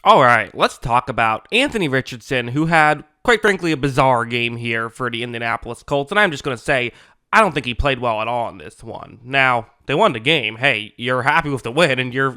All right, let's talk about Anthony Richardson, who had, quite frankly, a bizarre game here for the Indianapolis Colts. And I'm just going to say, I don't think he played well at all in this one. Now, they won the game. Hey, you're happy with the win, and you're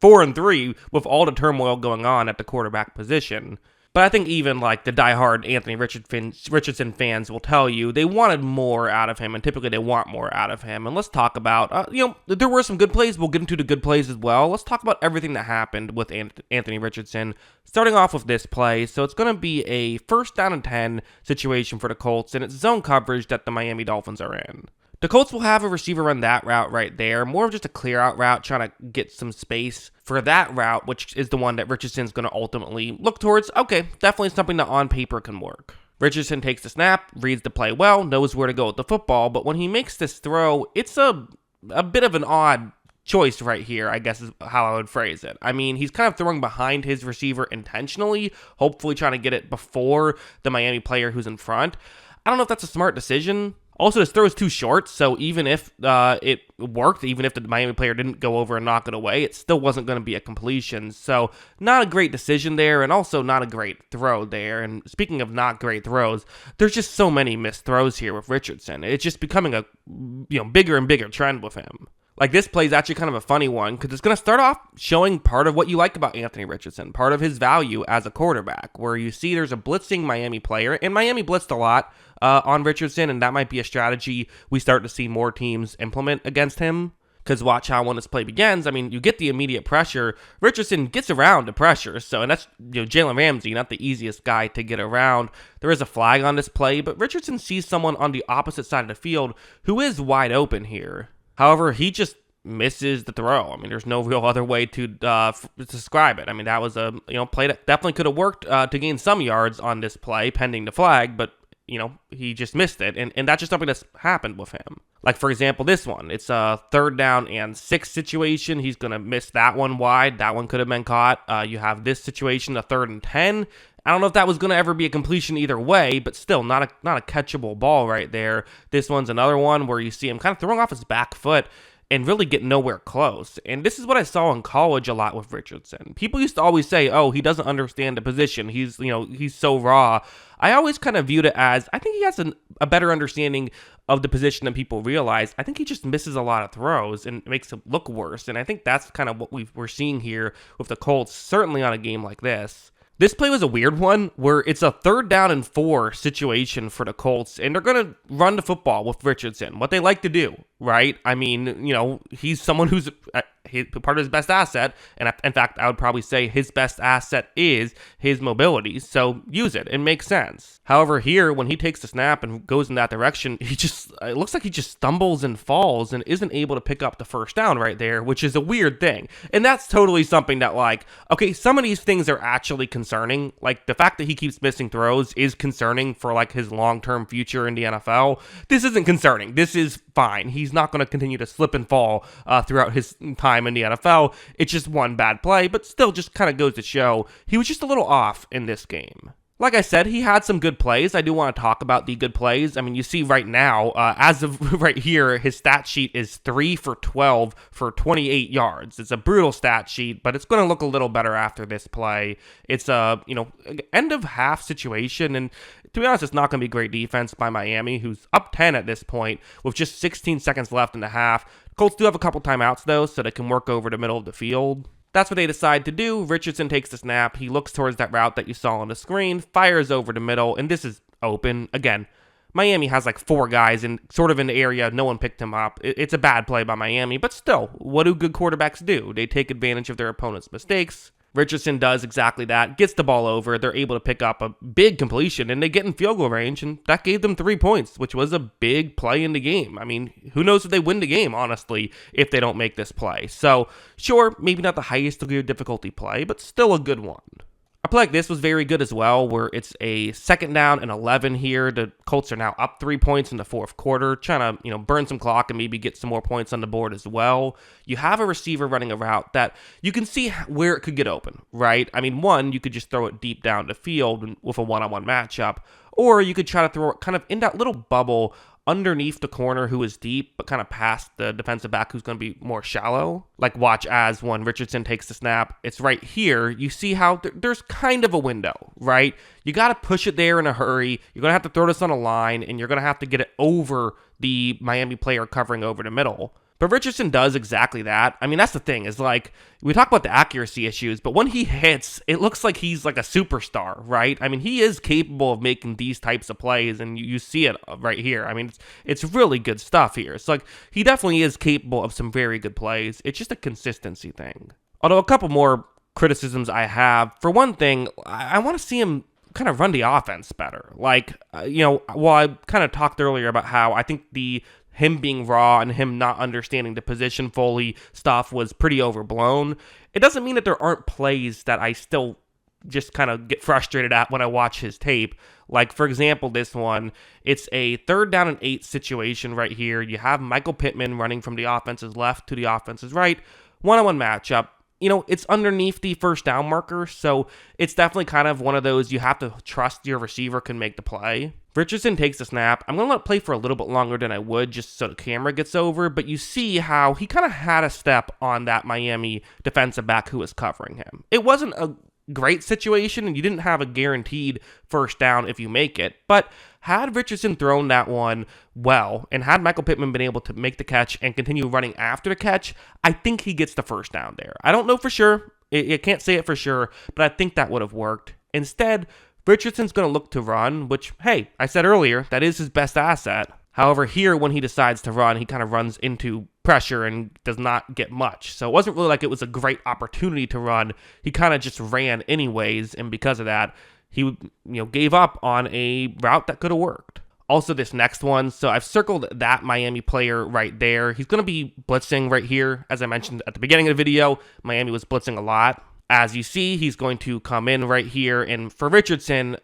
4-3 with all the turmoil going on at the quarterback position. But I think even like the diehard Anthony Richardson fans will tell you they wanted more out of him, and typically they want more out of him. And let's talk about, there were some good plays. We'll get into the good plays as well. Let's talk about everything that happened with Anthony Richardson, starting off with this play. So it's going to be a 1st down and 10 situation for the Colts, and it's zone coverage that the Miami Dolphins are in. The Colts will have a receiver run that route right there, more of just a clear out route, trying to get some space for that route, which is the one that Richardson's going to ultimately look towards. Okay, definitely something that on paper can work. Richardson takes the snap, reads the play well, knows where to go with the football, but when he makes this throw, it's a bit of an odd choice right here, I guess is how I would phrase it. I mean, he's kind of throwing behind his receiver intentionally, hopefully trying to get it before the Miami player who's in front. I don't know if that's a smart decision. Also, his throw is too short, so even if it worked, even if the Miami player didn't go over and knock it away, it still wasn't going to be a completion. So, not a great decision there, and also not a great throw there. And speaking of not great throws, there's just so many missed throws here with Richardson. It's just becoming a bigger and bigger trend with him. Like, this play is actually kind of a funny one because it's going to start off showing part of what you like about Anthony Richardson, part of his value as a quarterback, where you see there's a blitzing Miami player, and Miami blitzed a lot on Richardson, and that might be a strategy we start to see more teams implement against him. Because watch how when this play begins, I mean, you get the immediate pressure. Richardson gets around the pressure, and that's Jalen Ramsey, not the easiest guy to get around. There is a flag on this play, but Richardson sees someone on the opposite side of the field who is wide open here. However, he just misses the throw. I mean, there's no real other way to describe it. I mean, that was a play that definitely could have worked to gain some yards on this play, pending the flag, but he just missed it, and that's just something that's happened with him. Like, for example, this one. It's a 3rd down and 6 situation. He's going to miss that one wide. That one could have been caught. You have this situation, a 3rd and 10. I don't know if that was going to ever be a completion either way, but still not a catchable ball right there. This one's another one where you see him kind of throwing off his back foot and really get nowhere close. And this is what I saw in college a lot with Richardson. People used to always say, oh, he doesn't understand the position. He's so raw. I always kind of viewed it as, I think he has a better understanding of the position than people realize. I think he just misses a lot of throws and makes it look worse. And I think that's kind of what we're seeing here with the Colts, certainly on a game like this. This play was a weird one where it's a 3rd down and 4 situation for the Colts, and they're going to run the football with Richardson, what they like to do, right? I mean, he's someone who's part of his best asset, and in fact, I would probably say his best asset is his mobility, so use it. It makes sense. However, here, when he takes the snap and goes in that direction, it looks like he just stumbles and falls and isn't able to pick up the 1st down right there, which is a weird thing. And that's totally something that, like, okay, some of these things are actually concerning. Like, the fact that he keeps missing throws is concerning for, like, his long-term future in the NFL. This isn't concerning. This is fine. He's not going to continue to slip and fall throughout his time in the NFL. It's just one bad play, but still just kind of goes to show he was just a little off in this game. Like I said, he had some good plays. I do want to talk about the good plays. I mean, you see right now, as of right here, his stat sheet is 3 for 12 for 28 yards. It's a brutal stat sheet, but it's going to look a little better after this play. It's a, end of half situation, and to be honest, it's not going to be great defense by Miami, who's up 10 at this point with just 16 seconds left in the half. Colts do have a couple timeouts, though, so they can work over the middle of the field. That's what they decide to do. Richardson takes the snap. He looks towards that route that you saw on the screen, fires over the middle, and this is open. Again, Miami has like 4 guys in the area. No one picked him up. It's a bad play by Miami, but still, what do good quarterbacks do? They take advantage of their opponent's mistakes. Richardson does exactly that, gets the ball over, they're able to pick up a big completion, and they get in field goal range, and that gave them 3 points, which was a big play in the game. I mean, who knows if they win the game, honestly, if they don't make this play. So, sure, maybe not the highest degree of difficulty play, but still a good one. A play like this was very good as well, where it's a 2nd down and 11 here. The Colts are now up 3 points in the 4th quarter, trying to, burn some clock and maybe get some more points on the board as well. You have a receiver running a route that you can see where it could get open, right? I mean, one, you could just throw it deep down the field with a one-on-one matchup, or you could try to throw it kind of in that little bubble underneath the corner who is deep, but kind of past the defensive back who's going to be more shallow. Like watch as when Richardson takes the snap, it's right here. You see how there's kind of a window, right? You got to push it there in a hurry. You're going to have to throw this on a line, and you're going to have to get it over the Miami player covering over the middle. But Richardson does exactly that. I mean, that's the thing, is like, we talk about the accuracy issues, but when he hits, it looks like he's like a superstar, right? I mean, he is capable of making these types of plays, and you see it right here. I mean, it's really good stuff here. It's like, he definitely is capable of some very good plays. It's just a consistency thing. Although, a couple more criticisms I have. For one thing, I want to see him kind of run the offense better. Like, while I kind of talked earlier about how I think him being raw and him not understanding the position fully stuff was pretty overblown, it doesn't mean that there aren't plays that I still just kind of get frustrated at when I watch his tape. Like, for example, this one, it's a 3rd down and 8 situation right here. You have Michael Pittman running from the offense's left to the offense's right, one-on-one matchup. It's underneath the first down marker, so it's definitely kind of one of those you have to trust your receiver can make the play. Richardson takes the snap. I'm going to let it play for a little bit longer than I would just so the camera gets over, but you see how he kind of had a step on that Miami defensive back who was covering him. It wasn't a great situation, and you didn't have a guaranteed first down if you make it, but had Richardson thrown that one well, and had Michael Pittman been able to make the catch and continue running after the catch, I think he gets the first down there. I don't know for sure. I can't say it for sure, but I think that would have worked. Instead, Richardson's going to look to run, which, hey, I said earlier, that is his best asset. However, here, when he decides to run, he kind of runs into pressure and does not get much. So it wasn't really like it was a great opportunity to run. He kind of just ran anyways, and because of that, he gave up on a route that could have worked. Also, this next one, so I've circled that Miami player right there. He's going to be blitzing right here. As I mentioned at the beginning of the video, Miami was blitzing a lot. As you see, he's going to come in right here, and for Richardson,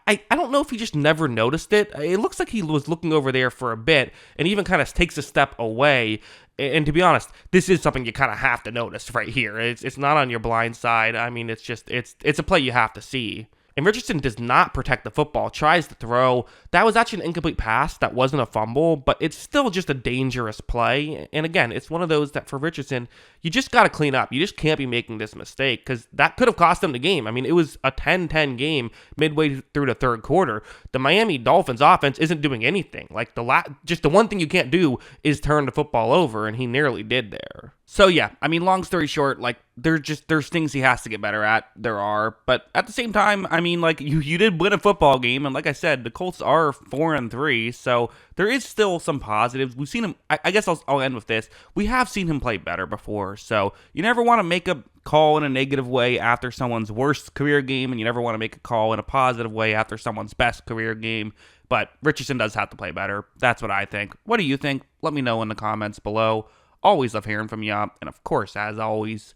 I don't know if he just never noticed it. It looks like he was looking over there for a bit, and even kind of takes a step away. And to be honest, this is something you kind of have to notice right here. It's not on your blind side. I mean, it's a play you have to see. And Richardson does not protect the football, tries to throw. That was actually an incomplete pass. That wasn't a fumble, but it's still just a dangerous play. And again, it's one of those that for Richardson, you just got to clean up. You just can't be making this mistake because that could have cost them the game. I mean, it was a 10-10 game midway through the third quarter. The Miami Dolphins offense isn't doing anything. Like just the one thing you can't do is turn the football over, and he nearly did there. So yeah, I mean, long story short, like there's things he has to get better at. There are, but at the same time, I mean, like you did win a football game, and like I said, the Colts are 4-3, so there is still some positives. We've seen him. I guess I'll end with this. We have seen him play better before, so you never want to make a call in a negative way after someone's worst career game, and you never want to make a call in a positive way after someone's best career game. But Richardson does have to play better. That's what I think. What do you think? Let me know in the comments below. Always love hearing from you. And of course, as always,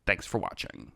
thanks for watching.